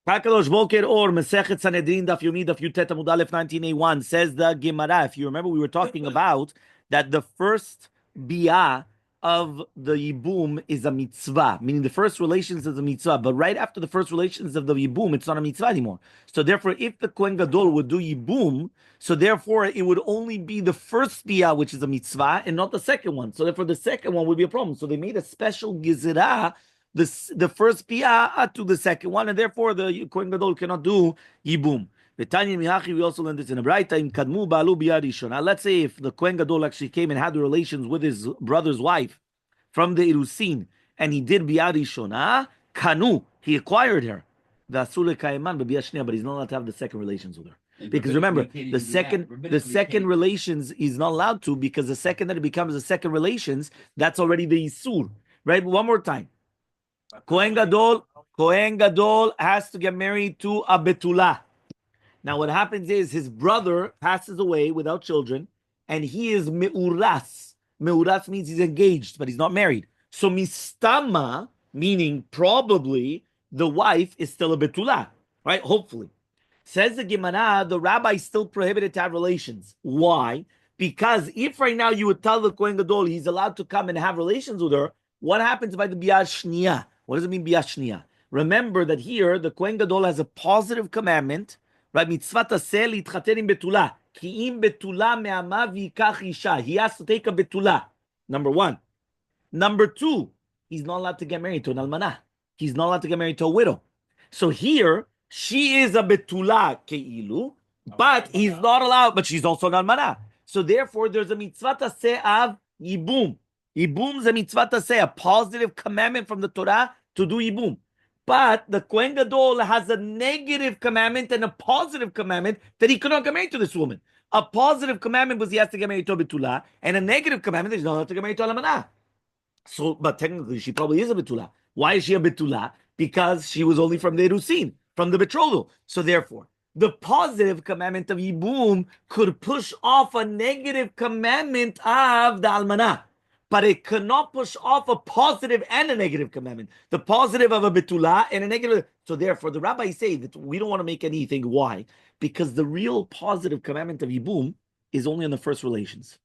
Kakadosh Boker or Masechet Sanhedrin Daf Yomi Daf Yutet Amud Aleph 19a1 says the Gemara. If you remember, we were talking about that the first biyah of the yibum is a mitzvah, meaning the first relations is a mitzvah. But right after the first relations of the yibum, it's not a mitzvah anymore. So therefore, if the Kohen Gadol would do yibum, so therefore it would only be the first biyah which is a mitzvah and not the second one. So therefore, the second one would be a problem. So they made a special gizirah. The first biyah to the second one, and therefore the Kohen Gadol cannot do yibum. We also learned this in a Braita in Kadmu Baalu biyah rishona. Let's say if the Kohen Gadol actually came and had the relations with his brother's wife from the Irusin, and he did biyah rishona, kanu, he acquired her. But he's not allowed to have the second relations with her. Because remember, the second relations he's not allowed to, because the second that it becomes the second relations, that's already the Isur. Right? One more time. Kohen Gadol has to get married to a Betula. Now what happens is his brother passes away without children, and he is Meuras. Meuras means he's engaged, but he's not married. So Mistama, meaning probably the wife is still a Betula, right? Hopefully. Says the Gemara, the rabbi is still prohibited to have relations. Why? Because if right now you would tell the Kohen Gadol he's allowed to come and have relations with her, what happens by the biyah shniya? What does it mean biyah shniya? Remember that here the Kohen Gadol has a positive commandment, right? Mitzvat aseh litchaten im betula. Ki im betula me'ama v'yikach isha. He has to take a betula. Number one. Number two, he's not allowed to get married to an almanah. He's not allowed to get married to a widow. So here, she is a betula keilu, but he's not allowed, but she's also an almanah. So therefore, there's a mitzvat aseh of yibum. Yibum is a mitzvah to say, a positive commandment from the Torah to do yibum. But the Kohen Gadol has a negative commandment and a positive commandment that he cannot get married to this woman. A positive commandment was he has to get married to a betula, and a negative commandment is he's not allowed to get married to a lamanah. So, but technically, she probably is a betula. Why is she a betula? Because she was only from the Erusin, from the betrothal. So therefore, the positive commandment of yibum could push off a negative commandment of the almanah. But it cannot push off a positive and a negative commandment. The positive of a betula and a negative. So therefore, the rabbis say that we don't want to make anything. Why? Because the real positive commandment of yibum is only on the first relations.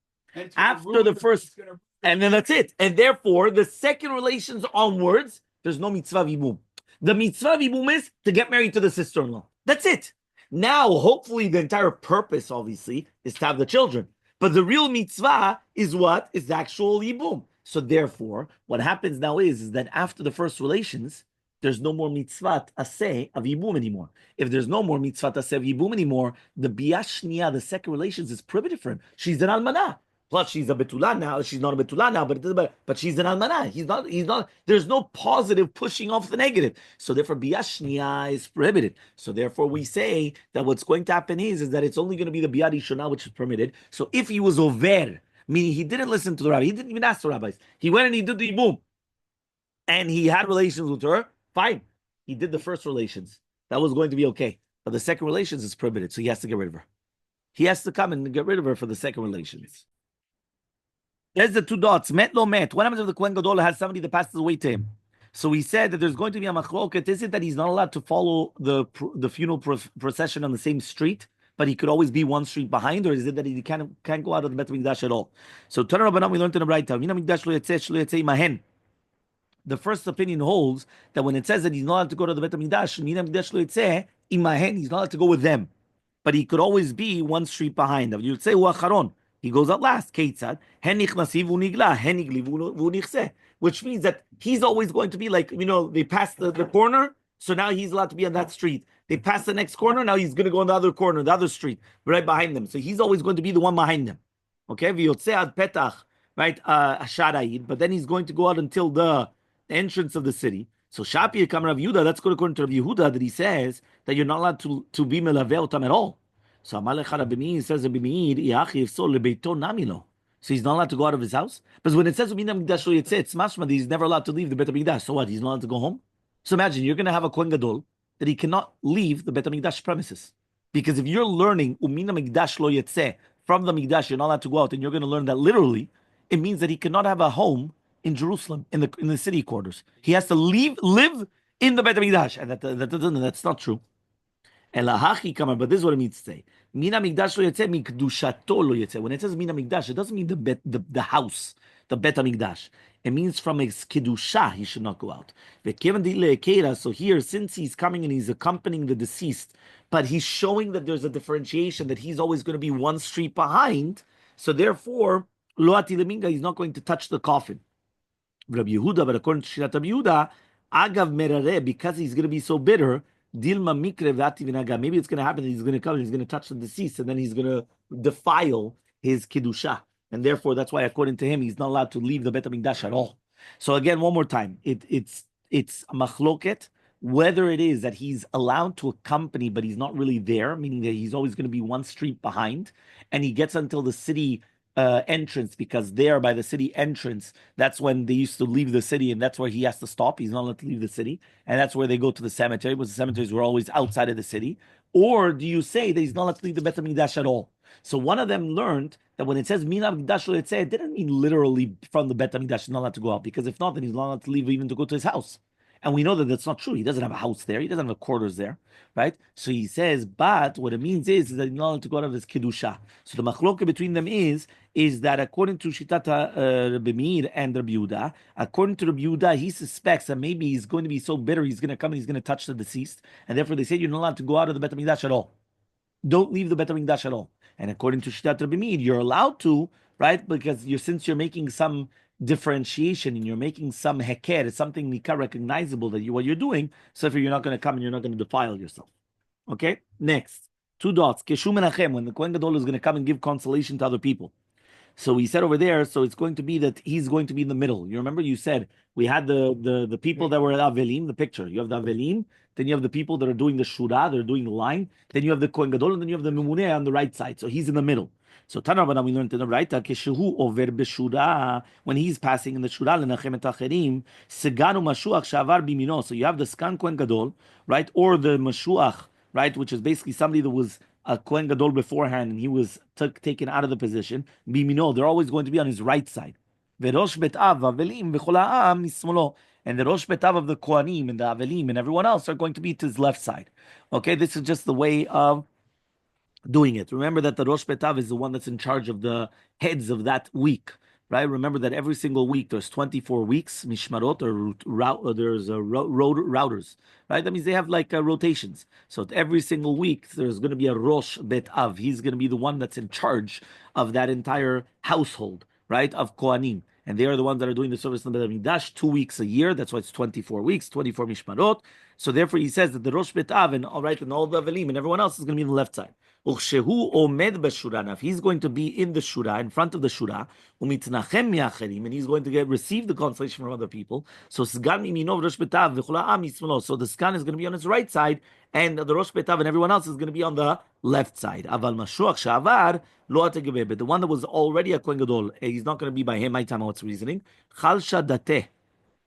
After the first, and then that's it. And therefore, the second relations onwards, there's no mitzvah of yibum. The mitzvah of yibum is to get married to the sister-in-law. That's it. Now, hopefully, the entire purpose, obviously, is to have the children. But the real mitzvah is what? Is the actual yibum. So therefore, what happens now is that after the first relations, there's no more mitzvah aseh of yibum anymore. If there's no more mitzvah aseh of yibum anymore, the biyah shniya, the second relations, is prohibited for him. She's an almanah. Plus, she's a betula now. She's not a betula now, but she's an almanah. He's not. There's no positive pushing off the negative. So therefore, biyah shniya is prohibited. So therefore, we say that what's going to happen is that it's only going to be the biyah rishona which is permitted. So if he was over, meaning he didn't listen to the rabbi, he didn't even ask the rabbis. He went and he did the yibum, and he had relations with her. Fine, he did the first relations. That was going to be okay. But the second relations is prohibited, so he has to get rid of her. He has to come and get rid of her for the second relations. There's the two dots. Met lo met. What happens if the Kohen Gadol has somebody that passes away to him? So he said that there's going to be a machloket. Is it that he's not allowed to follow the funeral procession on the same street, but he could always be one street behind, or is it that he can't go out of the Bet HaMikdash at all? So Tanna Rabbanan, we learned in the Braita. The first opinion holds that when it says that he's not allowed to go to the Bet HaMikdash, he's not allowed to go with them, but he could always be one street behind them. You'd say he goes out last. Which means that he's always going to be like, they pass the corner, so now he's allowed to be on that street. They pass the next corner, now he's going to go on the other corner, the other street, right behind them. So he's always going to be the one behind them. Okay? Right? But then he's going to go out until the entrance of the city. So Shapi Kamar Rav Yehuda, that's good according to Rav Yehuda, that he says that you're not allowed to be melaveh otam at all. So Elmaleh Rabbi says so he's not allowed to go out of his house. Because when it says it's mashma that he's never allowed to leave the Bet HaMikdash. So what? He's not allowed to go home. So imagine you're going to have a Kohen Gadol that he cannot leave the Bet HaMikdash premises, because if you're learning umina mikdash lo yetzeh from the mikdash, you're not allowed to go out, and you're going to learn that literally, it means that he cannot have a home in Jerusalem in the city quarters. He has to live in the Bet HaMikdash. And that's not true. Elahachi kamar, but this is what it means to say. Mina Mikdash lo yetze, mikdushato lo yetze. When it says Mina Mikdash, it doesn't mean the house, the Bet HaMikdash. It means from his kedusha he should not go out. So here, since he's coming and he's accompanying the deceased, but he's showing that there's a differentiation, that he's always going to be one street behind. So therefore, lo atileminga, he's not going to touch the coffin. Rabbi Yehuda, but according to Shirat Rabbi Yehuda, agav merare, because he's going to be so bitter, dilma mikre v'ati v'naga. Maybe it's going to happen that he's going to come and he's going to touch the deceased, and then he's going to defile his kedusha, and therefore that's why, according to him, he's not allowed to leave the Bet HaMikdash at all. So again, one more time, it's a machloket whether it is that he's allowed to accompany, but he's not really there, meaning that he's always going to be one street behind, and he gets until the city entrance, because there by the city entrance, that's when they used to leave the city, and that's where he has to stop. He's not allowed to leave the city, and that's where they go to the cemetery, because the cemeteries were always outside of the city. Or do you say that he's not allowed to leave the Bet HaMikdash at all? So one of them learned that when it says Mina Mikdash lo yetze, it didn't mean literally from the Bet HaMikdash he's not allowed to go out, because if not, then he's not allowed to leave even to go to his house. And we know that that's not true. He doesn't have a house there. He doesn't have quarters there, right? So he says, but what it means is that he's not allowed to go out of his kedusha. So the machloke between them is that according to Shitat Rabbi Meir and Rabbi Yehuda, according to Rabbi Yehuda, he suspects that maybe he's going to be so bitter, he's going to come and he's going to touch the deceased, and therefore they say you're not allowed to go out of the Bet HaMikdash at all. Don't leave the Bet HaMikdash at all. And according to Shitat Rabbi Meir, you're allowed to, right? Because since you're making some differentiation and you're making some heker, something nikah recognizable that what you're doing, so if you're not going to come and you're not going to defile yourself. Okay, next, 2 dots. Keshu menachem, when the Kohen Gadol is going to come and give consolation to other people. So he said over there, so it's going to be that he's going to be in the middle. You remember you said we had the people that were at Avelim, the picture. You have the Avelim, then you have the people that are doing the Shura, they're doing the line, then you have the Kohen Gadol, and then you have the Memuneh on the right side. So he's in the middle. So Tanarabana, we learned in the right, Keshehu over b'Shura, when he's passing in the Shura, lenachem et acherim, seganu mashuach shavar bimino. So you have the Skan Kohen Gadol, right, or the mashuach, right, which is basically somebody that was a Kohen Gadol beforehand, and he was taken out of the position. Bimino, they're always going to be on his right side. Verosh betav avelim v'chol ha'am mismolo, and the Rosh betav of the Kohanim and the Avelim and everyone else are going to be to his left side. Okay, this is just the way of doing it. Remember that the Rosh Betav is the one that's in charge of the heads of that week, right? Remember that every single week there's 24 weeks, mishmarot, or there's routers, right? That means they have like rotations. So every single week there's going to be a Rosh Betav. He's going to be the one that's in charge of that entire household, right? Of Kohanim. And they are the ones that are doing the service in the Bet HaMikdash 2 weeks a year. That's why it's 24 weeks, 24 mishmarot. So therefore he says that the Rosh Betav and all the Avelim and everyone else is going to be on the left side. If he's going to be in the Shura, in front of the Shura, and he's going to receive the consolation from other people. So the Skan is going to be on his right side, and the Rosh Betav and everyone else is going to be on the left side. But the one that was already a Kohen Gadol, he's not going to be by him. My time, what's reasoning?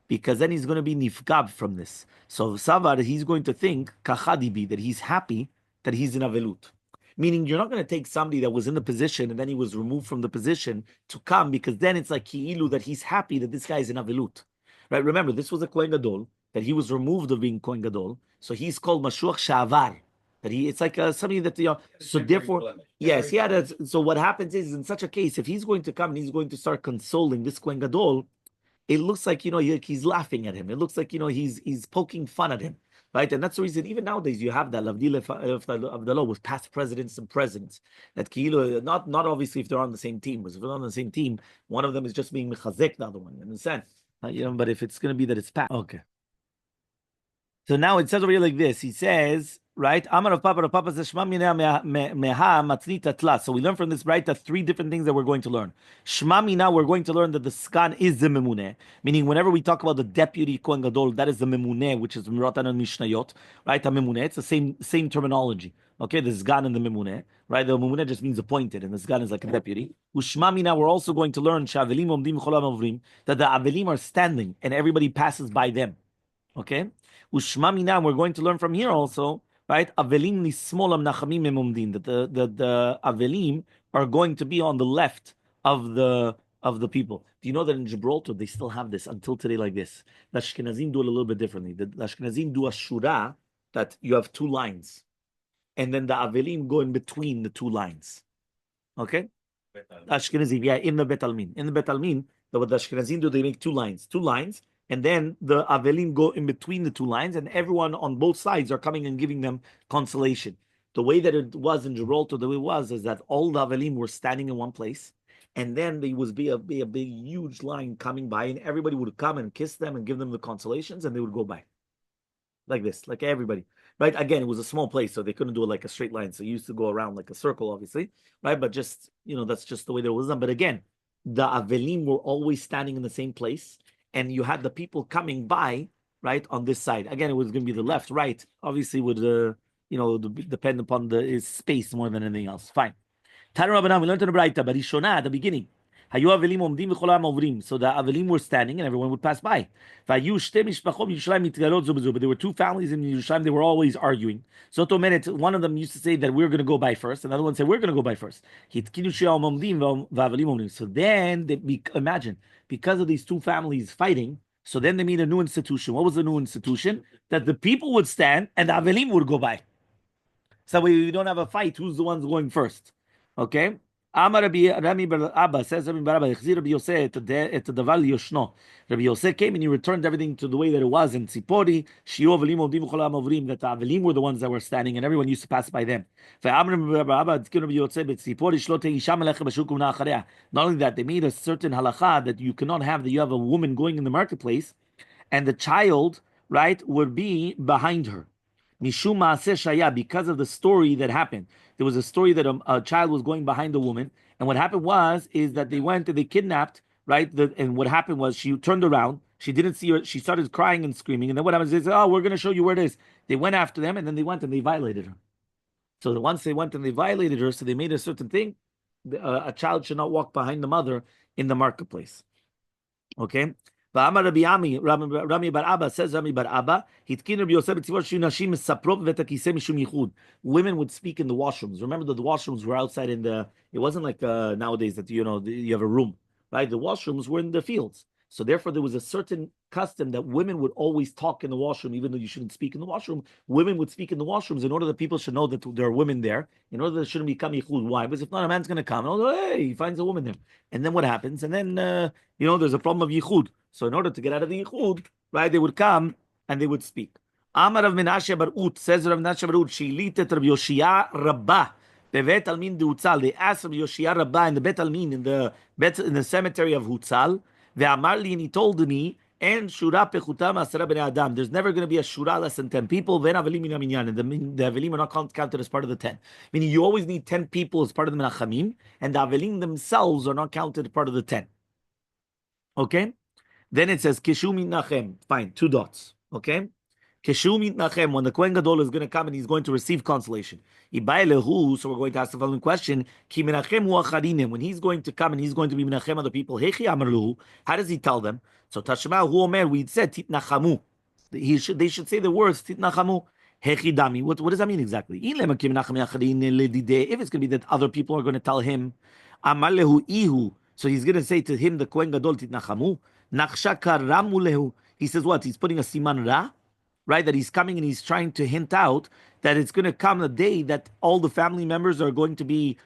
Because then he's going to be nifgab from this. So Savar, he's going to think kachadibi, that he's happy that he's in avelut. Meaning you're not going to take somebody that was in the position and then he was removed from the position to come, because then it's like ki'ilu that he's happy that this guy is in avelut. Right? Remember, this was a Kohen Gadol, that he was removed of being Kohen Gadol. So he's called Mashuach Shavar. That it's like somebody that, so therefore, yes, he had so what happens is, in such a case, if he's going to come and he's going to start consoling this Kohen Gadol, it looks like, he's laughing at him. It looks like, he's poking fun at him. Right, and that's the reason. Even nowadays, you have that lavdil of the law with past presidents and presidents. That kilo, not obviously if they're on the same team, because if they're on the same team, one of them is just being mechazek the other one. You understand? But if it's going to be that it's past, okay. So now it says over here like this. He says, right? Amar of Papa says, Shma mina meha matznita tla. So we learn from this, right, that 3 different things that we're going to learn. Shma mina, we're going to learn that the skan is the memuneh, meaning whenever we talk about the deputy Kohen Gadol, that is the memuneh, which is Miratan and Mishnayot, right? The memuneh, it's the same terminology. Okay, the sgan and the memuneh, right? The memuneh just means appointed, and the sgan is like a deputy. Ushma mina, we're also going to learn she'avelim omdim cholam ovrim, that the avelim are standing and everybody passes by them. Okay. Ushma mina, we're going to learn from here also, right? Avelim nismolam nachamim emomdin, that the avelim are going to be on the left of the of the people. Do you know that in Gibraltar they still have this until today like this? The Ashkenazim do it a little bit differently. The Ashkenazim do a shura that you have two lines, and then the Avelim go in between the two lines. Okay? Ashkenazim, yeah, in the Bet Almin. In the Bet Almin, what the Ashkenazim do, they make two lines, and then the Avelim go in between the two lines, and everyone on both sides are coming and giving them consolation. The way that it was in Gibraltar, the way it was, is that all the Avelim were standing in one place, and then there would be a big, huge line coming by, and everybody would come and kiss them and give them the consolations, and they would go by. Like this, like everybody. Right? Again, it was a small place, so they couldn't do it like a straight line. So you used to go around like a circle, obviously, right? But just, that's just the way that it was done. But again, the Avelim were always standing in the same place, and you had the people coming by, right, on this side. Again, it was going to be the left, right. Obviously, would depend upon the space more than anything else. Fine. Tanu Rabbanan, we learned in the Braita, but Rishonah at the beginning. Hayu Avelim omdim v'chol ha'am ovrim. So the Avelim were standing and everyone would pass by. Vayu shtei mishpachot Yerushalayim mitgalot zu b'zu. But there were two families in Yerushalayim, they were always arguing. So to a minute, one of them used to say that we're going to go by first, another one said we're going to go by first. Hitkinu she'am omdim v'Avelim omdim. So then, imagine, because of these two families fighting, so then they made a new institution. What was the new institution? That the people would stand and the Avelim would go by. So we don't have a fight. Who's the ones going first? Okay. Amar Rami bar Abba says Rami bar Abba Rabbi Yosef at the Davar Yoshno. Rabbi Yosef came and he returned everything to the way that it was in Tzipori. Shiu Avelim Ovdim V'chol ha'am ovrim. That the Avelim were the ones that were standing and everyone used to pass by them. Not only that, they made a certain halacha that you cannot have that you have a woman going in the marketplace, and the child, right, would be behind her. Mishum Maaseh Shaya, because of the story that happened. There was a story that a child was going behind a woman, and what happened is that they went and they kidnapped, right? And what happened was she turned around, she didn't see her, she started crying and screaming, and then what happened is they said, oh, we're going to show you where it is. They went after them, and then they went and they violated her. So once they went and they violated her, so they made a certain thing, a child should not walk behind the mother in the marketplace. Okay? Rami bar Abba says, Rami bar Abba, women would speak in the washrooms. Remember that the washrooms were outside it wasn't like nowadays that, you have a room, right? The washrooms were in the fields. So therefore there was a certain custom that women would always talk in the washroom, even though you shouldn't speak in the washroom. Women would speak in the washrooms in order that people should know that there are women there, in order that it shouldn't become yichud. Why? Because if not, a man's going to come and hey, he finds a woman there. And then what happens? And then, there's a problem of yichud. So in order to get out of the yichud, right, they would come and they would speak. Amar Rav Menashe bar Ut, says Rav Menashe bar Ut, Shilitet Rabbi Yoshia Rabbah, Bevet Almin de Hutzal. They asked Rabbi Yoshia Rabbah in the Bet Almin, in the cemetery of Hutzal. Ve'amar li, and he told me, and shura pechutam asara bnei adam. There's never going to be a shura less than 10 people. Ve'en avelim min haminyan, and the avelim are not counted as part of the 10. Meaning you always need 10 people as part of the menachamim, and the avelim themselves are not counted as part of the 10. Okay? Then it says, Keshu mitnachem. Fine, 2 dots. Okay? Keshu mitnachem, when the Kohen Gadol is going to come and he's going to receive consolation. Ibai lehu, so we're going to ask the following question. Ki menachem hu acharinim, when he's going to come and he's going to be menachem other people, hechi amar lehu, how does he tell them? So Tashma hu omer, we said titnachamu. They should say the words titnachamu. Hechi dami. What does that mean exactly? If it's going to be that other people are going to tell him, amar lehu ihu, so he's going to say to him, the Kohen Gadol, titnachamu. Nachsha karamu lehu. He says what? He's putting a siman ra, right? That he's coming and he's trying to hint out that it's going to come a day that all the family members are going to die,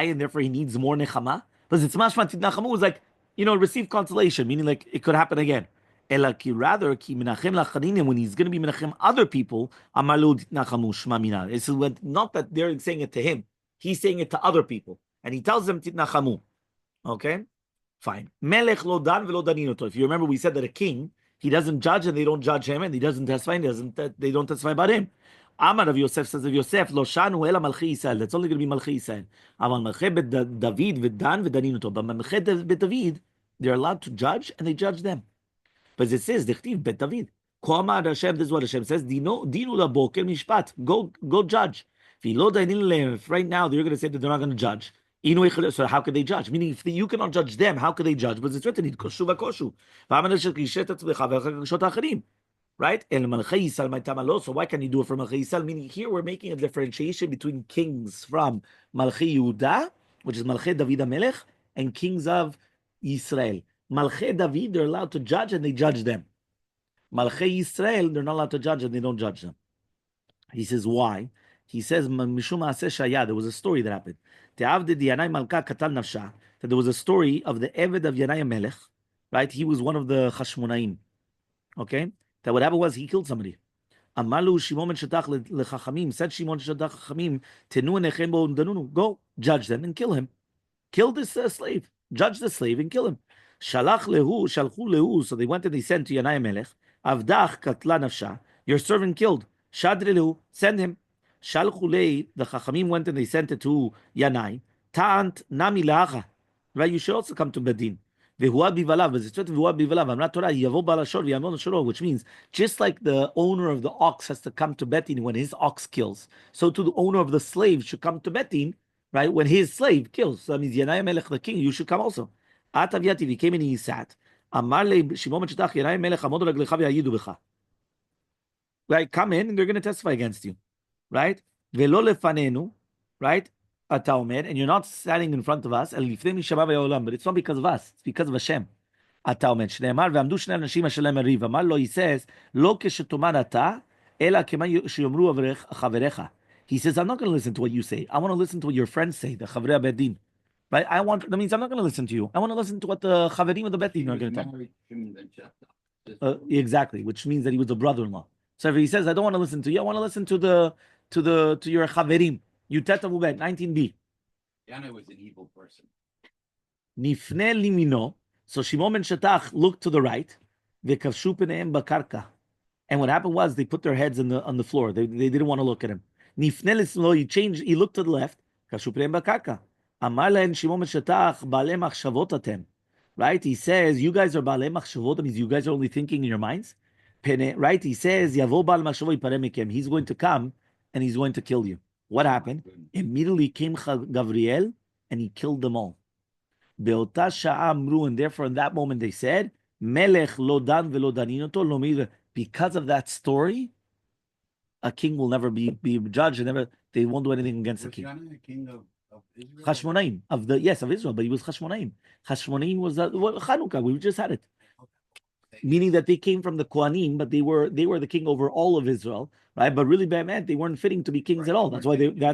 and therefore he needs more nechama. Because it's mashma titnachamu is like, receive consolation, meaning like it could happen again. Elaki rather ki menachem lachaninim, when he's going to be menachem other people, amalu titnachamu shma mina. It's not that they're saying it to him; he's saying it to other people, and he tells them titnachamu. Okay. Fine. Melech lo dan velo daninoto. If you remember, we said that a king, he doesn't judge and they don't judge him, and he doesn't testify and they don't testify about him. Amar of Yosef says of Yosef, lo shanu ela malchi Yisrael. That's only going to be malchi Yisrael. Amal malchi bet David v'dan v'daninoto. But malchi bet David, they're allowed to judge and they judge them. But it says dechtiv bet David. Ko amar Hashem, this is what Hashem says. Dinu laboker mishpat. Go judge. If right now they're going to say that they're not going to judge. So how could they judge? Meaning, if you cannot judge them, how could they judge? But it's written, right? So why can't you do it from Malchi Yisrael? Meaning, here we're making a differentiation between kings from Malchi Yehuda, which is Malchi David HaMelech, and kings of Yisrael. Malchei David, they're allowed to judge and they judge them. Malchei Yisrael, they're not allowed to judge and they don't judge them. He says, why? He says, Mishum Maaseh Shaya, there was a story that happened. Te'avdid Yanai Malka Katal Nafsha, that there was a story of the Eved of Yanai Melech, right? He was one of the Chashmonaim, okay? That what happened was he killed somebody. Amalu Shimon ben Shetach lechachamim, said Shimon Shetach chachamim, tenu enechem bo danunu, go judge them and kill him. Kill this slave. Judge the slave and kill him. Shalach lehu, shalchu lehu. So they went and they sent to Yanai Melech. Avdach katla nafsha. Your servant killed. Shadri lehu. Send him. Shalchu lei. The chachamim went and they sent it to Yanai. Ta'ant nami leacha. Right? You should also come to Bedin. Vehuad bivalav. But it's written vehuad bivalav. Amrat Torah yavo balashor v'yamon shoro. Which means just like the owner of the ox has to come to Betin when his ox kills, so too the owner of the slave should come to Betin, right, when his slave kills. So that means Yanai Melech, the king, you should come also. Ataviati, he came and he sat. Amar le Shimon ben Shetach, Yanai Melech, amod raglecha v'yayidu b'cha. Right, come in and they're going to testify against you. Right? Velo lefanenu, right? Ata omer, and you're not standing in front of us, el lifnei mishama v'yolam, but it's not because of us, it's because of Hashem. Ata omer, shneimar, v'amdu shnei anashim asher lehem riv. Amar lo, he says, lo keshetomar ata, ela kema sheyomru chaverecha. He says, I'm not going to listen to what you say. I want to listen to what your friends say, the Chavrei Bedin. Right? That means I'm not going to listen to you. I want to listen to what the Chaverim of the Bedin are going to tell. Exactly, which means that he was a brother-in-law. So if he says, I don't want to listen to you, I want to listen to your Chaverim. Yutet Amubet, 19b. Yana was an evil person. Nifne limino. So Shimon ben Shetach looked to the right. V'kavshu pneim bakarka. And what happened was they put their heads on the floor. They didn't want to look at him. Nifne lismo, he changed, he looked to the left. Kavshu pneim bakarka. Amar lehem Shimon ben Shetach, baalei machshavot atem. Right? He says, you guys are baalei machshavot. That means you guys are only thinking in your minds. Right? He says, Yavo baal machshavot yipareh mekem. He's going to come and he's going to kill you. What happened? Immediately came Gabriel and he killed them all. Be'ota sha'a amru, and therefore in that moment they said, Melech lo dan velo daninoto lo mir. Because of that story, a king will never be judged, and they won't do anything against the king. Was king of Israel? Chashmonaim, of Israel, but he was Chashmonaim. Chashmonaim was Chanukah. We just had it. Meaning that they came from the Kohanim, but they were the king over all of Israel, right? But really, Be'emet, they weren't fitting to be kings at all. That's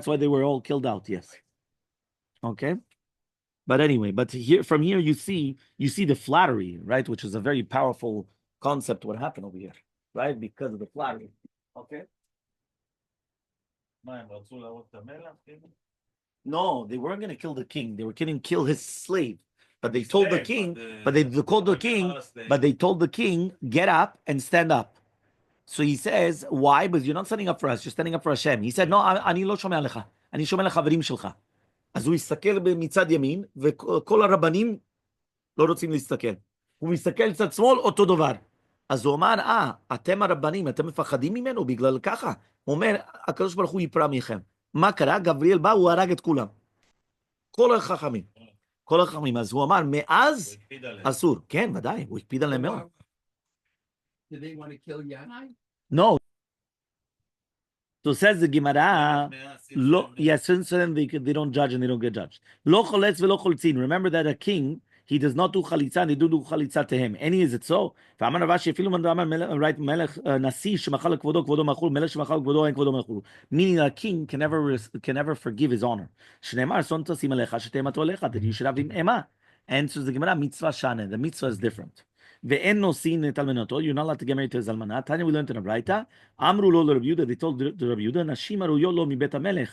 why they were all killed out. Yes. Okay. But anyway, from here you see the flattery, right? Which is a very powerful concept. What happened over here, right? Because of the flattery. Okay. No, they weren't going to kill the king. They were going to kill his slave. But they told the king, but they told the king, get up and stand up. So he says, why? Because you're not standing up for us, you're standing up for Hashem. He said, no, אני לא שומע לך. אני שומע לחברים שלך. אז הוא יסתכל מצד ימין, וכל הרבנים לא רוצים להסתכל. הוא מסתכל צד שמאל, אותו דבר. אז הוא אמר, אתם הרבנים, אתם מפחדים ממנו בגלל ככה. הוא אומר, הקדוש ברוך הוא יפרע מכם. מה קרה? גבריאל בא, הוא הרג את כולם. כל החכמים. כל החכמים. אז הוא אמר, מאז אסור. כן, ודאי, הוא הקפיד עליהם מאוד. Did they want to kill Yanai? No. So says the Gemara, yes, since then they don't judge and they don't get judged. Lo choletz velo choltzin. Remember that a king, he does not do chalitza, and they do chalitza to him. Any is it so? Right, melech nasi shemachal kvodo kvodo machul, melech shemachal kvodo en kvodo machul. Meaning a king can never forgive his honor. Shneimar son tasim alecha shetemato alecha, that you should have him ema. Answers the Gemara, mitzvah shane. The mitzvah is different. Ve'en nosin et almenoto. You're not allowed to get married to his almanah. Tanya, we learned in a Braita. Amru lo Rabbi Yehuda. They told Rabbi Yehuda, Nashim aruyo lo mi bet hamelech.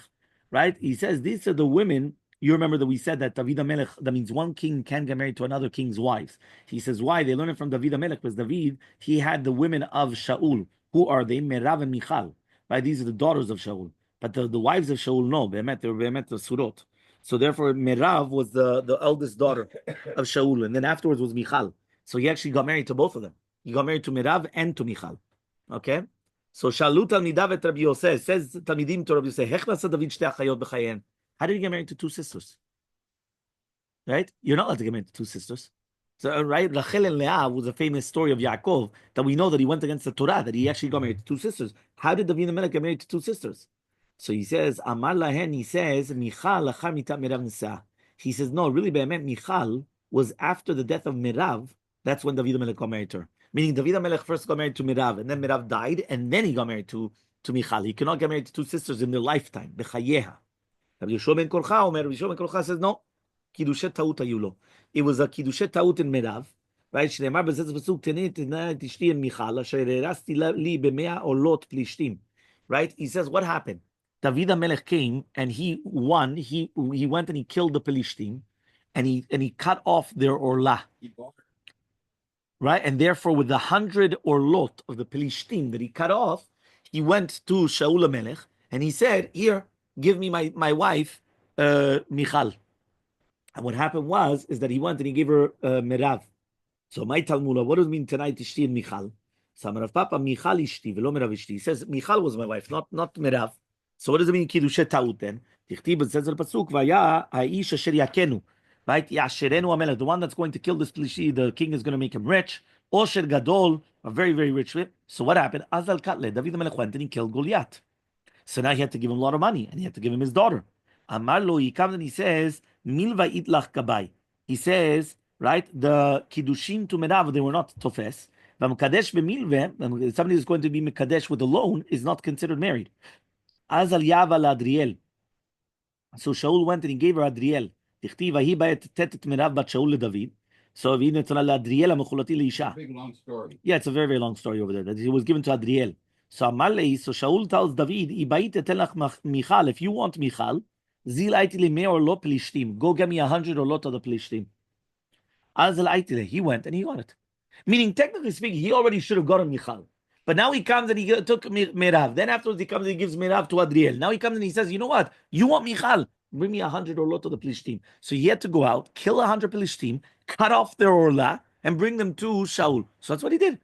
Right? He says these are the women. You remember that we said that David HaMelech, that means one king can get married to another king's wives. He says why? They learn it from David HaMelech because David, he had the women of Shaul. Who are they? Merav and Michal. Right? These are the daughters of Shaul. But the wives of Shaul, no. They were the surot. So therefore, Merav was the eldest daughter of Shaul. And then afterwards was Michal. So he actually got married to both of them. He got married to Merav and to Michal. Okay? So Shalu Talmidav et Rabbi Yosef, says Talmidim to Rabbi Yosef, Hech nasa David shtei achayot b'chayein. How did he get married to two sisters? Right? You're not allowed to get married to two sisters. So, right? Rachel and Leah was a famous story of Yaakov that we know that he went against the Torah, that he actually got married to two sisters. How did David HaMelech get married to two sisters? So he says, Amar lahen, he says, Michal achar mitat Merav nisa. He says, no, really, be'emet, Michal was after the death of Mirav. That's when David HaMelech got married to her. Meaning David HaMelech first got married to Mirav, and then Mirav died, and then he got married to Michal. He cannot get married to two sisters in their lifetime. Bechayeha. Rabbi Yeshua ben Korcha Omer. Rabbi Yeshua ben Korcha says no. Kiddushet Taut Ayulo. It was a Kiddushet Taut in Mirav. Right? שנאמר בזה פסוק, תנא את אשתי אל מיכל, אשר הרסתי לי ב100 עולות פלישתים. Right? He says, what happened? David HaMelech came and he won. He went and he killed the Pelishtim, and he cut off their orla. Right? And therefore, with the 100 orlot of the Pelishtim that he cut off, he went to Shaul HaMelech and he said, here, give me my wife, Michal. And what happened is that he went and he gave her Merav. So my Talmud, what does it mean tonight, Ishti and Michal? So Rav Papa, Michal Ishti, velo Merav Ishti. He says, Michal was my wife, not Merav. So what does it mean, Kiddushet Taut then? Tichtib, it says in the Pasuk, Vaya Aish Asher Yakenu. Right? Yasherenu Amelech, the one that's going to kill this Plishi, the king is going to make him rich. Osher Gadol, a very, very rich man. So what happened? Azal Katle, David HaMelech went and he killed Goliath. So now he had to give him a lot of money, and he had to give him his daughter. Amarlo, he comes and he says, Milva itlach kabai. He says, right, the Kiddushim to Merav, they were not tofes. V'mkadesh b'milve, somebody who's going to be mekadesh with a loan is not considered married. Azal yava la Adriel. So Shaul went and he gave her Adriel. Tichti vahi ba'et tetet Merav bat Shaul leDavid. So v'hi netzana la Adriel ha'mechulati leisha. Big long story. Yeah, it's a very, very long story over there. That he was given to Adriel. So Elmaleh, so Shaul tells David, Michal, if you want Michal, zil aitile me or lo plishtim. Go get me 100 or lot of the plishtim. Azal aitile. He went and he got it. Meaning, technically speaking, he already should have gotten Michal. But now he comes and he took Merav. Then afterwards he comes and he gives Merav to Adriel. Now he comes and he says, you know what? You want Michal? Bring me 100 or lot of the plishtim. So he had to go out, kill 100 plishtim, cut off their orla, and bring them to Shaul. So that's what he did.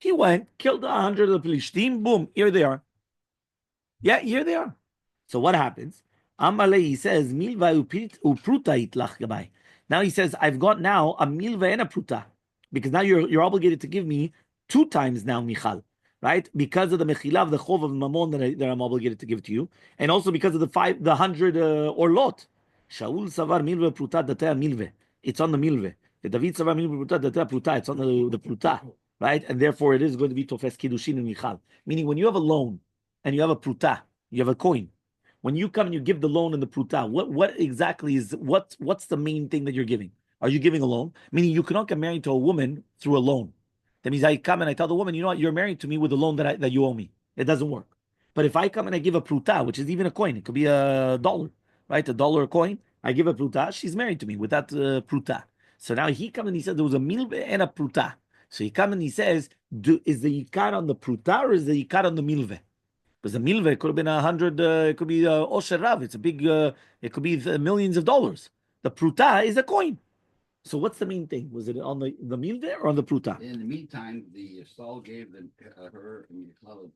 He went, killed 100 of the Pelishtim, boom, here they are. Yeah, here they are. So what happens? Elmaleh, he says, Milva upruta itlach gabai. Now he says, I've got now a milva and a pruta. Because now you're obligated to give me 2 times now Michal. Right? Because of the mechilav, the chov of mamon that I'm obligated to give to you. And also because of the 100 orlot. Shaul savar milva pruta datea milve. It's on the milve. The David savar milva pruta datea pruta. It's on the pruta. Right? And therefore it is going to be Tofes Kiddushin and Michal. Meaning when you have a loan and you have a pruta, you have a coin. When you come and you give the loan and the pruta, what exactly is, what's the main thing that you're giving? Are you giving a loan? Meaning you cannot get married to a woman through a loan. That means I come and I tell the woman, you know what, you're married to me with a loan that you owe me. It doesn't work. But if I come and I give a pruta, which is even a coin, it could be $1, right? $1 coin. I give a pruta, she's married to me with that pruta. So now he comes and he said there was a milve and a pruta. So he comes and he says, is the yikar on the pruta or is the yikar on the milve? Because the milve could have been 100, it could be osher rav. It's a big, it could be millions of dollars. The pruta is a coin. So what's the main thing? Was it on the milve or on the pruta? In the meantime, the Saul gave them her Michal.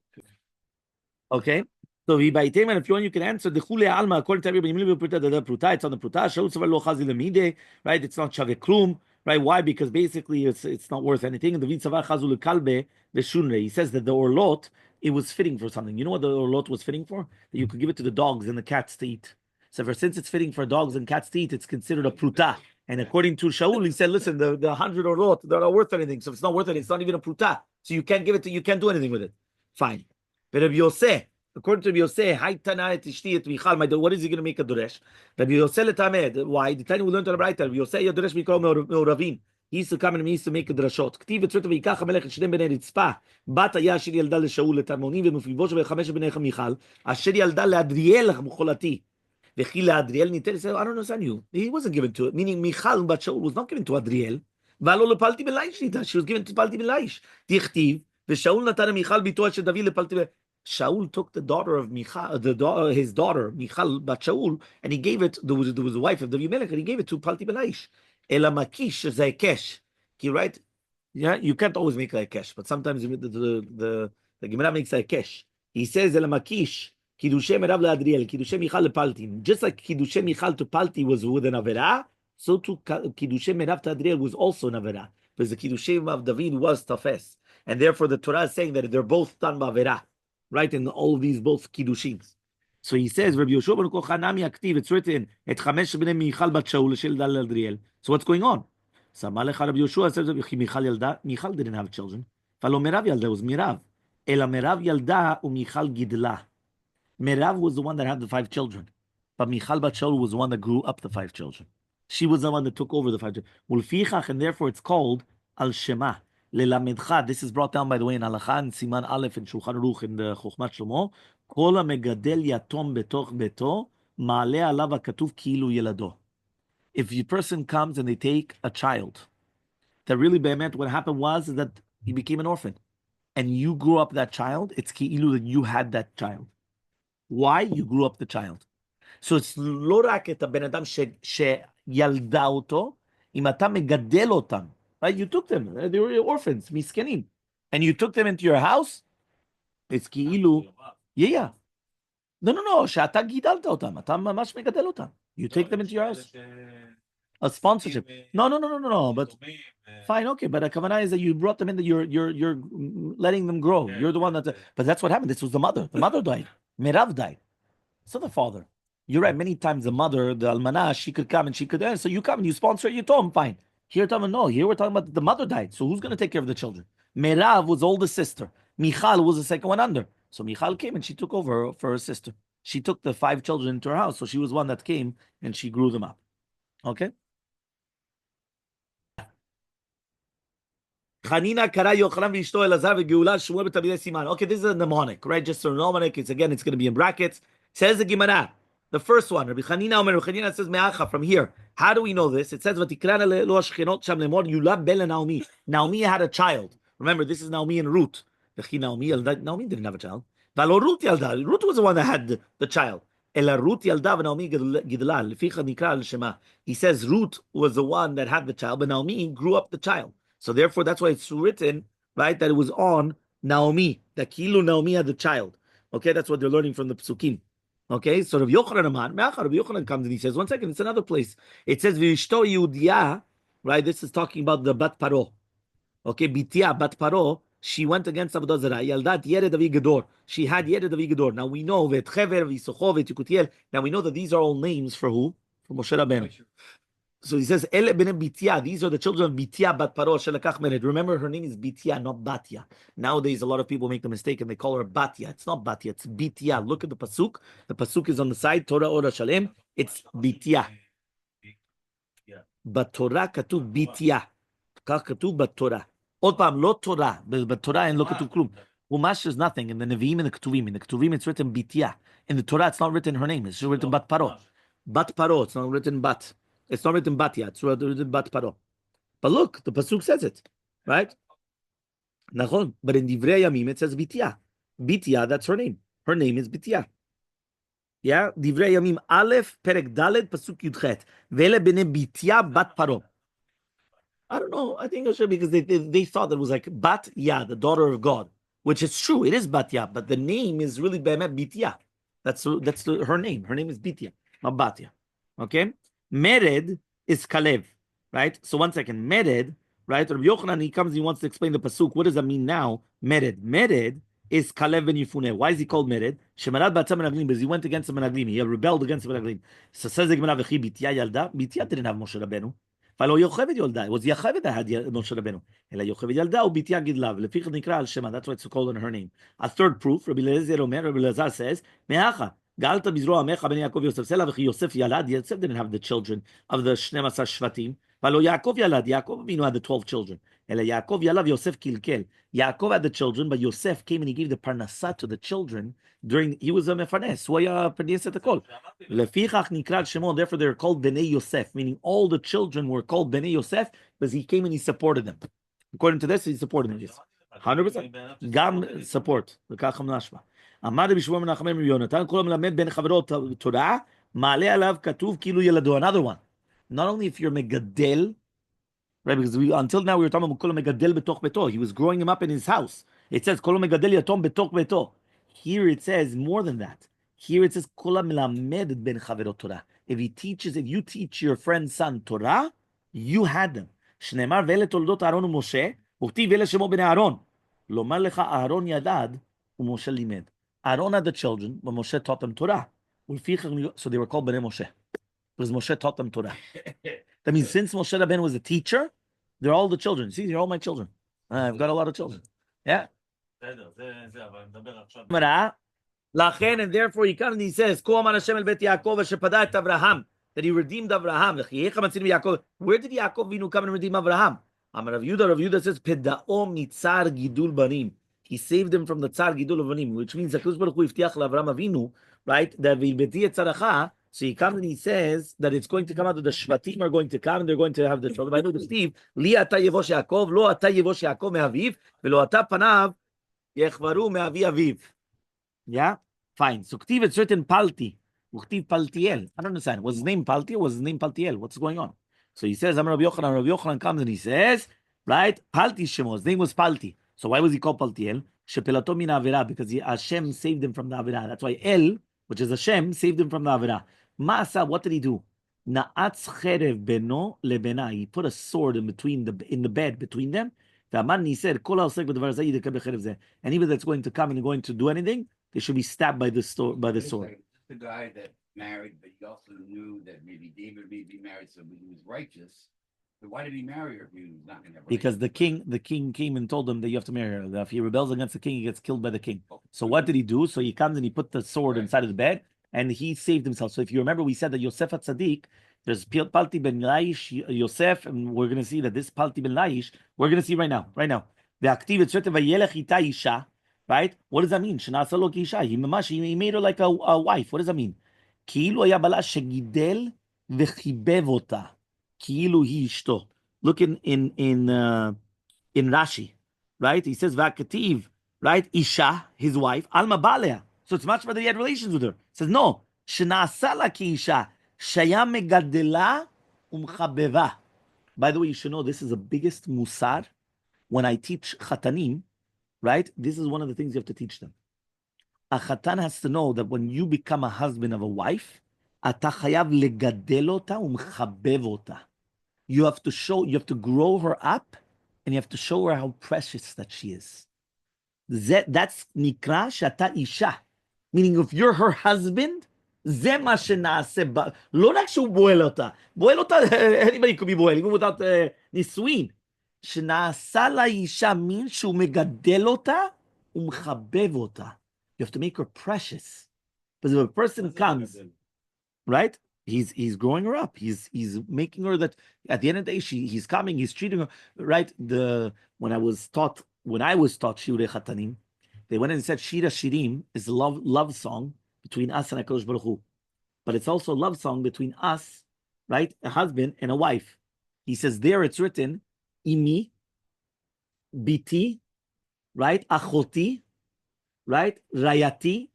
Okay. So if you want, you can answer the chule alma according to everybody. Pruta, it's on the pruta. Shaul savar lo chazi lemide, right? It's not shave klum. Right? Why? Because basically it's not worth anything. And the Savar Chazul Kalbe Beshunre, he says that the orlot, it was fitting for something. You know what the orlot was fitting for? That you could give it to the dogs and the cats to eat. So since it's fitting for dogs and cats to eat, it's considered a pruta. And according to Shaul, he said, listen, the 100 orlot, they're not worth anything. So if it's not worth it, it's not even a pruta. So you can't give it to, you can't do anything with it. Fine. But Rabbi Yosef, according to Rabbi Yosef, what is he going to make a duresh? Rabbi Yosef letamed. Why? The time we learned on the right, Rabbi Yosef duresh mikol me'oravim. He used to come and he used to make a drashot. K'tiv etzrit v'yikach hamelech et shnei bnei ritzpa. Bat haya asher yalda leShaul leTarmonim v'Mephibosheth v'chamesh bnei Michal. Asher yalda leAdriel ha'mecholati. V'chi leAdriel nitel. He said, I don't understand you. He wasn't given to it. Meaning Michal bat Shaul was not given to Adriel. V'alo lepalti b'laish nita. She was given to palti b'laish. Tichtiv v'Shaul natan Michal bito asher David lepalti b'laish. Shaul took the daughter of Michal, his daughter Michal bat Shaul, and he gave it. There was the wife of David Melech, and he gave it to Palti Belaish. Ela makish is a kesh. Right? Yeah, you can't always make a kesh, but sometimes the Gemara makes a kesh. He says Ela makish kiddushe merav leAdriel, kiddushe Michal lePalti. Just like kiddushe Michal to Palti was with an avera, so to kiddushe merav to Adriel was also an avera, because the kiddushe of David was tafes, and therefore the Torah is saying that they're both done bavera. Right, in all these both kiddushins. So he says, Rabbi Yoshua ben Kochanami aktiv. It's written, Et chamesh bnei Michal bat Shaul shel dal Adriel. So what's going on? So Elmaleh Rabbi Yoshua says that Michal Yalda, Michal didn't have children. Falo Merav Yalda, was Mirav. Ela Merav Yalda Michal Gidla. Merav was the one that had the 5 children. But Michal Bat Shaul was the one that grew up the 5 children. She was the one that took over the 5 children. Ulfichach, and therefore it's called Al Shema. Lelamedcha. This is brought down, by the way, in Halacha and Siman Aleph in Shulchan Aruch in the Chochmat Shlomo. Kol megadel yatom betoch beto, ma'aleh alav hakatuv ki'ilu yelado. If a person comes and they take a child, that really be'emet, what happened was that he became an orphan. And you grew up that child, it's ki'ilu that you had that child. Why? You grew up the child. So it's לא רק את הבן אדם שילדה אותו, אם אתה מגדל אותם, right? You took them, they were orphans, מסכנים, and you took them into your house, it's כאילו, yeah. No, שאתה גידלת אותם, אתה ממש מגדל אותם. You take them into your house. A sponsorship. No, but fine, okay, but the kavanah is that you brought them in, that you're letting them grow. You're the one that, but that's what happened. This was the mother. The mother died. Merav died. So the father. You're right. Many times the mother, the almanah, she could come and she could. So you come and you sponsor it. You told him, fine. Here, no. Here we're talking about the mother died. So who's going to take care of the children? Merav was oldest sister. Michal was the second one under. So Michal came and she took over for her sister. She took the 5 children into her house. So she was one that came and she grew them up. Okay. Chanina kara Yochanan v'ishto Elazar v'geula Shmuel b'talmidei Siman. Okay, this is a mnemonic, right? Just a mnemonic. It's going to be in brackets. Says the Gemara. The first one, Rabbi Chanina Omer, Rabbi Chanina says me'acha from here. How do we know this? It says v'tikrana lo hashchenot sham lemor yulad ben Naomi. Naomi had a child. Remember, this is Naomi and Ruth. Naomi didn't have a child. V'alo Ruth yalda. Ruth was the one that had the child. Ela Ruth yalda v'Naomi gidla. Leficha nikra al shema. He says Ruth was the one that had the child, but Naomi grew up the child. So therefore, that's why it's written, right, that it was on Naomi, that Kilu Naomi had the child. Okay, that's what they're learning from the Psukim. Okay, so Rabbi Yochanan comes and he says, one second, it's another place. It says, V'ishto Yehudiya, right, this is talking about the Bat Paro. Okay, Bitia, Bat Paro, she went against Avodah Zarah. Yaldat Yered Avi Gedor. She had Yered Avi Gedor. Now we know, V'etchever, V'yisocho, V'tikutiel. Now we know that these are all names for who? For Moshe Rabbeinu. So he says, Ele b'nei Bitia. These are the children of Bitia bat Paro shelakach mered. Remember, her name is Bitia, not Batia. Nowadays, a lot of people make the mistake and they call her Batia. It's not Batia, it's Bitia. Look at the pasuk. The pasuk is on the side. Torah Ora Shalem. It's Bitia. But Torah katuv Bitia. Kach katuv but Torah. Od pam lo Torah. But Torah and lo katuv klum. Umash is nothing. In the Nevi'im and the Ketuvim. In the Ketuvim, it's written Bitia. In the Torah, it's not written her name. It's written Bat Paro. Bat Paro. It's not written Bat. It's not written Batia, it's written Bat Paro. But look, the pasuk says it, right? Nachon. But in Divrei Yamim it says Bitia. Bitia, that's her name. Her name is Bitia. Yeah, Divrei Yamim Aleph Perek Dalet pasuk Yudchet. Vele b'nei Bitia Bat Paro. I don't know. I think it should, because they thought that it was like Bat Ya, the daughter of God, which is true. It is Bat Ya, but the name is really Be'emet Bitia. That's her name. Her name is Bitia, not Batia. Okay. Mered is Kalev, right? So one second, Mered, right? Rabbi Yochanan, he comes, he wants to explain the pasuk. What does that mean now? Mered is Kalev ben Yifune. Why is he called Mered? Shemarad batzam menaglim, because he went against the menaglim. He rebelled against the menaglim. So says the Gemara, v'chi Bitia yalda. Bitia didn't have Moshe Rabbeinu. Falo Yocheved yolda. It was Yocheved that had Moshe Rabbeinu. Ela Yocheved yalda u Bitia gidlav. Leficha nikra al Shema. That's why it's called in her name. A third proof, Rabbi Elazar says, me'acha. Galta bizro amecha ben Yaakov Yosef Sela v'chi Yosef yalad. Yosef didn't have the children of the 12 shvatim. V'lo Yaakov yalad. Yaakov Avinu had the 12 children. Ela Yaakov yalav Yosef kilkel. Yaakov had the children, but Yosef came and he gave the parnasah to the children during. He was a mefarnes. Who היה parnasah את הכל. Lefichach nikra Shemon. Therefore, they're called Bnei Yosef, meaning all the children were called Bnei Yosef because he came and he supported them. According to this, he supported them. Yes, 100%. Gam support. L'kacham nashma. אמר רבי שמואל מנחם בן יונתן, כל המלמד בין חברו תורה, מעלה עליו כתוב כאילו ילדו. Another one. Not only if you're מגדל, right, because until now we were talking about כל המגדל בתוך ביתו. He was growing him up in his house. It says כל המגדל יתום בתוך ביתו. Here it says more than that. Here it says כל המלמד בין חברו תורה. If you teach your friend's son Torah, you had them. שנאמר ואלה תולדות אהרון ומשה, וכתיב ואלה שמו בני אהרון. לומר לך אהרון ידד ומשה לימד. Aaron had the children, but Moshe taught them Torah. So they were called Bnei Moshe, because Moshe taught them Torah. That means since Moshe Rabbeinu was a teacher, They're all the children. See, they're all my children. I've got a lot of children. Yeah. Lachen, and therefore he comes and he says, "Ko amar Hashem el bet Yaakov shepada et Avraham," that he redeemed Avraham. Where did Yaakov Vinu come and redeem Avraham? Amar Rav Yehuda says, "Pedao mitzar gidul banim." He saved him from the tzar gidul of banim, which means that Hakadosh Baruch Hu iftiach l'Avraham Avinu, right? That v'ibeti et tzaracha. So he comes and he says that it's going to come out that the shvatim are going to come and they're going to have the children. I know the Steve, li ata yevosh Yaakov, lo ata yevosh Yaakov me'aviv, velo ata panav yechvaru me'avi aviv. Yeah, fine. So Ktiv it's written Palti. Uktiv Paltiel. I don't understand. Was his name Palti or was his name Paltiel? What's going on? So he says, Amar Rabbi Yochanan. Rabbi Yochanan comes and he says, right, Palti Shemo. His name was Palti. So why was he called Paltiel? Shepelato min Avera, because Hashem saved him from the Avera. That's why El, which is Hashem, saved him from the Avera. Ma'asa, what did he do? Na'atz cherev beno lebena. He put a sword in the bed between them. And he said, anybody that's going to come and going to do anything, they should be stabbed by the sword. The guy that married, but he also knew that maybe David may be married, so he was righteous. But why did he marry her if he was not going to? Because the king came and told him that you have to marry her. That if he rebels against the king, he gets killed by the king. So what did he do? So he comes and he put the sword inside of the bed, and he saved himself. So if you remember, we said that Yosef HaTzadik, there's Palti ben Laish, Yosef, and we're going to see that this Palti ben Laish, we're going to see right now. The active, it's written, Vayelech ita isha. Right? What does that mean? He made her like a wife. What does that mean? כאילו היה בלה שגידל וחיבב אותה. כאילו היא אשתו. Look in Rashi, right? He says, והכתיב, right? אישה, his wife, alma balea. So it's much better he had relations with her. It says, no, שנעשה לה כאישה, שהיה מגדלה ומחבבה. By the way, you should know this is the biggest musar when I teach chatanim. Right? This is one of the things you have to teach them. A chatan has to know that when you become a husband of a wife, אתה חייב לגדל אותה ומחבב אותה. You have to grow her up, and you have to show her how precious that she is. That's נקרא שאתה אישה. Meaning, if you're her husband, זה מה שנעשה. לא רק שהוא בועל אותה. בועל אותה, anybody could be boiled, even without נישואין. שנעשה לאישה מין שהוא מגדל אותה ומחבב אותה. You have to make her precious. Because if a person comes, right, he's growing her up. He's making her that at the end of the day, he's coming, he's treating her, right? When I was taught Shiurei Chatanim, they went and said Shira Shirim is a love song between us and HaKadosh Baruch Hu. But it's also a love song between us, right? A husband and a wife. He says there it's written, Imi, Biti, right? Achoti, right? Rayati,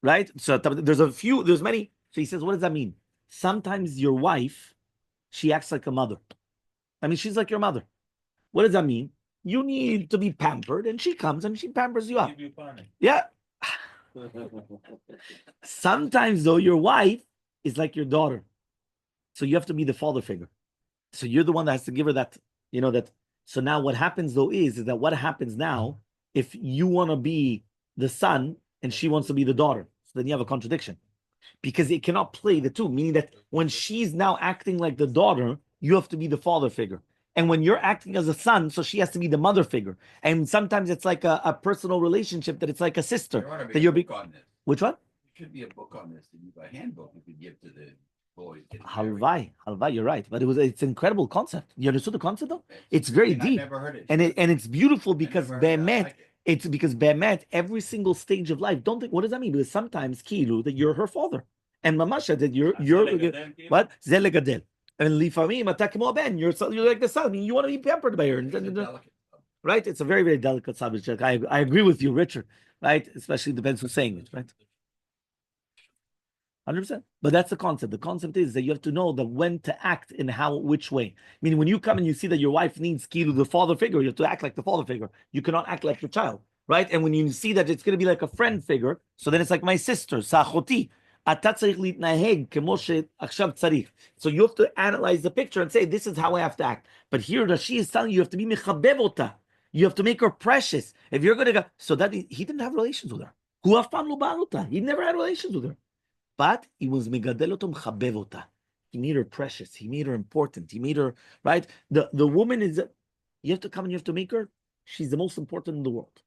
right? So there's many. So he says, what does that mean? Sometimes your wife, she acts like a mother. I mean, she's like your mother. What does that mean? You need to be pampered, and she comes and she pampers you up. Yeah. Sometimes, though, your wife is like your daughter. So you have to be the father figure. So you're the one that has to give her that, that. So now what happens, though, is that what happens now, if you want to be the son and she wants to be the daughter, so then you have a contradiction. Because it cannot play the two, meaning that when she's now acting like the daughter, you have to be the father figure. And when you're acting as a son, so she has to be the mother figure. And sometimes it's like a personal relationship that it's like a sister. There ought to be that a you're book on this. Which one? There should be a book on this, a handbook you could give to the boys. Halvai, you're right. But it's an incredible concept. You understood the concept though? It's very deep. I never heard it. And it's beautiful because it's because Be'emet, every single stage of life, don't think, what does that mean? Because sometimes Kilu, that you're her father. And Mamasha, that you're what? Zelegadel. And Lifamim, Atakimo Ben, you're like the son. I mean, you want to be pampered by her. Right? It's a very, very delicate subject. I agree with you, Richard. Right? Especially depends who's saying it, right? 100%. But that's the concept. The concept is that you have to know that when to act in which way. Meaning, when you come and you see that your wife needs Kilu, the father figure, you have to act like the father figure. You cannot act like your child, right? And when you see that it's going to be like a friend figure, so then it's like my sister, Sachoti. So you have to analyze the picture and say, this is how I have to act. But here, Rashi is telling you, you have to be mechabevota. You have to make her precious. If you're going to go, so that he didn't have relations with her. He never had relations with her. But he was megadelotom chabevota. He made her precious. He made her important. He made her, right? The woman is, You have to come and you have to make her. She's the most important in the world,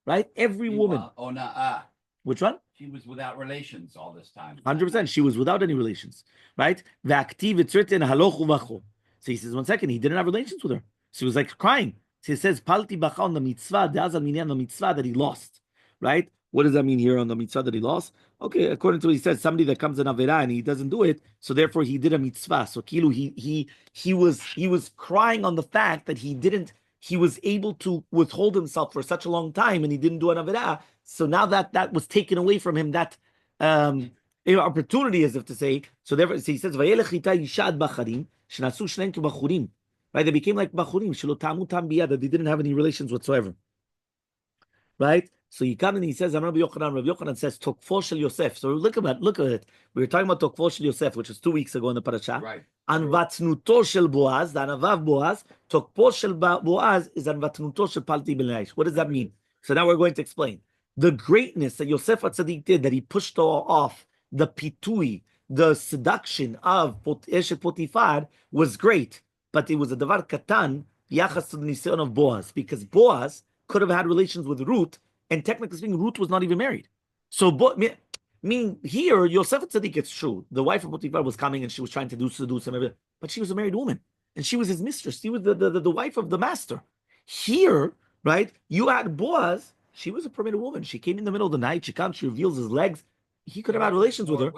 right? Every woman. Oh, no, Which one? she was without relations all this time. 100%. She was without any relations, right? It's written halochu vacho. So he says, 1 second, he didn't have relations with her. So he was like crying. So he says, palti bacha on the mitzvah, de'azal minyan the mitzvah that he lost, right? What does that mean here on the mitzvah that he lost? Okay, according to what he says, somebody that comes in avera and he doesn't do it, so therefore he did a mitzvah. So kilu he was crying on the fact that he was able to withhold himself for such a long time and he didn't do an avera. So now that was taken away from him, that opportunity, as if to say. So therefore, so he says, "Vayelech ita yishad bacharim shenasu shneim kebachurim." Right, they became like bachurim shelo tamu tam biyad, that they didn't have any relations whatsoever. Right. So he comes and he says, Rabbi Yochanan says, Tokfo shel Yosef. So look at it. We were talking about Tokfo shel Yosef, which was 2 weeks ago in the parasha. Right. Anvatnuto shel Boaz, the anavav Boaz. Tokfo shel Boaz is anvatnuto shel Palti ben Laish. What does that mean? So now we're going to explain. The greatness that Yosef HaTzadik did, that he pushed off the pitui, the seduction of Eshet Potifar, was great. But it was a davar katan, yachas to the nisayon of Boaz, because Boaz could have had relations with Ruth, and technically speaking, Ruth was not even married. So, meaning here, Yosef Tzaddik, it's true. The wife of Potiphar was coming and she was trying to seduce him, but she was a married woman, and she was his mistress. She was the wife of the master. Here, right, you had Boaz. She was a permitted woman. She came in the middle of the night. She comes, she reveals his legs. He could have had relations with her.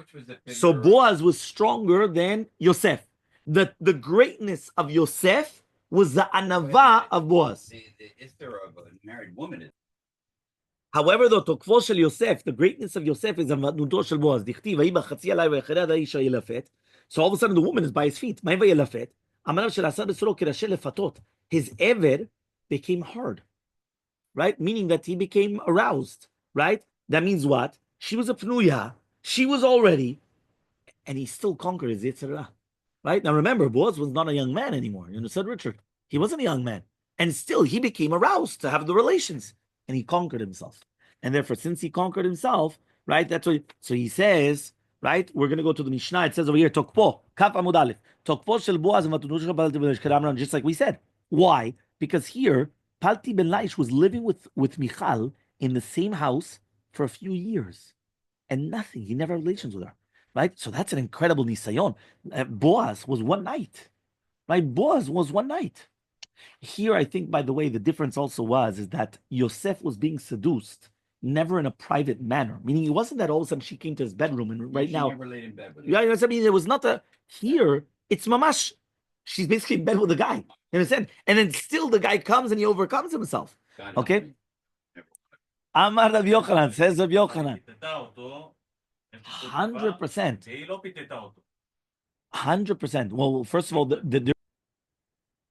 So Boaz was stronger than Yosef. The greatness of Yosef was the anava of Boaz. The Esther of a married woman is. However, the tokfo shel Yosef, the greatness of Yosef is avatnuto shel Boaz. So all of a sudden, the woman is by his feet. His ever became hard, right? Meaning that he became aroused, right? That means what? She was a pnuya. She was already, and he still conquered his Yitzhak. Right? Now remember, Boaz was not a young man anymore. You understood, Richard? He wasn't a young man. And still, he became aroused to have the relations. And he conquered himself. And therefore, since he conquered himself, right, that's what, so he says, right, we're going to go to the Mishnah. It says over here, Tokpo, Kaf Amud Aleph, Tokpo shel Boaz, just like we said. Why? Because here, Palti ben Laish was living with Michal in the same house for a few years. And nothing. He never had relations with her. Right? So that's an incredible nisayon. Boaz was one night. Right? Boaz was one night. Here, I think, by the way, the difference also is that Yosef was being seduced, never in a private manner. Meaning, it wasn't that all of a sudden she came to his bedroom and right now. Never laid in bed with him. Yeah, you know what I mean? It was not here, it's mamash. She's basically in bed with the guy. You understand? And then still the guy comes and he overcomes himself. Okay? Amar Rabbi Yochanan, says Rabbi Yochanan. 100%. 100%. Well, first of all,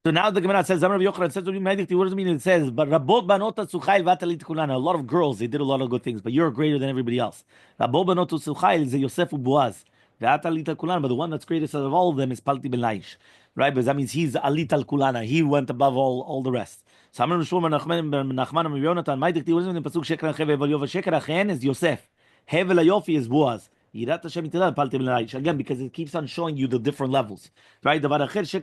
so now the Gemara says, Rabbi Yochanan says, what does it mean? It says, but Rabot banot Suchail v'atalit kulana. A lot of girls, they did a lot of good things, but you're greater than everybody else. Rabot banot Suchail is Yosef Boaz. V'atalit kulana, but the one that's greatest out of all of them is Palti ben Laish. Right? Because that means he's alit al kulana. He went above all the rest. So Amar Shmuel Nachman and Yonatan, what does it mean in the pasuk Sheker Achen Ve'Eval Yova? Sheker Achen is Yosef. Hevel Ayofi is Boaz. Again, because it keeps on showing you the different levels, right? The generation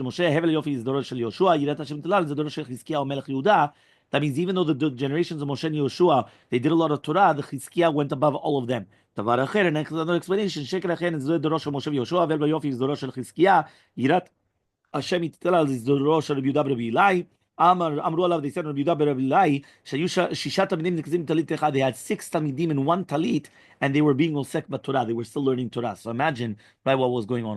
of Moshe, Hevel Yofi is the Dorosh of Yoshua. Yirat Hashem Tilal is the Dorosh of Chizkiah Melech Yehuda. That means even though the generations of Moshe and Yoshua, they did a lot of Torah, the Chizkiah went above all of them. Another explanation, Sheker Achen is the Dorosh of Moshe Yoshua. Hevel Yofi is the Dorosh of Chizkiah. Yirat Hashem Tilal is the Dorosh of Yehuda Rabbi Eli. Amru alav, they said Rabbi Yehuda Rabbi Eli, Shisha Talmidim Nikzim Talit Echad. They had 6 Talmidim in one Talit, and they were being Osek B'Torah. They were still learning Torah. So imagine, right, what was going on.